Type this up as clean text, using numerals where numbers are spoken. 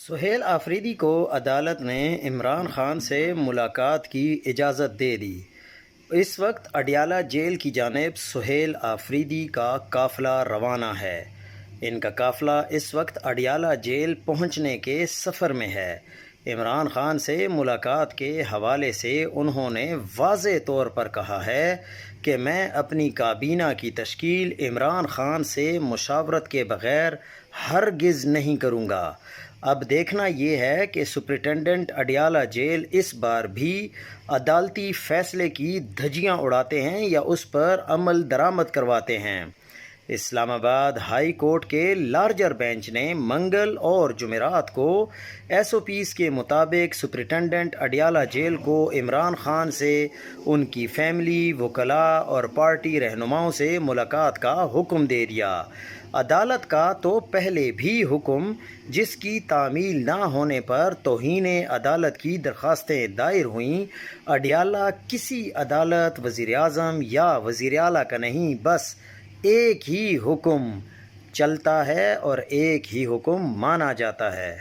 سہیل آفریدی کو عدالت نے عمران خان سے ملاقات کی اجازت دے دی۔ اس وقت اڈیالہ جیل کی جانب سہیل آفریدی کا قافلہ روانہ ہے۔ ان کا قافلہ اس وقت اڈیالہ جیل پہنچنے کے سفر میں ہے۔ عمران خان سے ملاقات کے حوالے سے انہوں نے واضح طور پر کہا ہے کہ میں اپنی کابینہ کی تشکیل عمران خان سے مشاورت کے بغیر ہرگز نہیں کروں گا۔ اب دیکھنا یہ ہے کہ سپرنٹنڈنٹ اڈیالہ جیل اس بار بھی عدالتی فیصلے کی دھجیاں اڑاتے ہیں یا اس پر عمل درآمد کرواتے ہیں۔ اسلام آباد ہائی کورٹ کے لارجر بینچ نے منگل اور جمعرات کو ایس او پیز کے مطابق سپرنٹنڈنٹ اڈیالہ جیل کو عمران خان سے، ان کی فیملی، وکلاء اور پارٹی رہنماؤں سے ملاقات کا حکم دے دیا۔ عدالت کا تو پہلے بھی حکم، جس کی تعمیل نہ ہونے پر توہین عدالت کی درخواستیں دائر ہوئیں، اڈیالہ کسی عدالت، وزیر اعظم یا وزیر اعلیٰ کا نہیں، بس ایک ہی حکم چلتا ہے اور ایک ہی حکم مانا جاتا ہے۔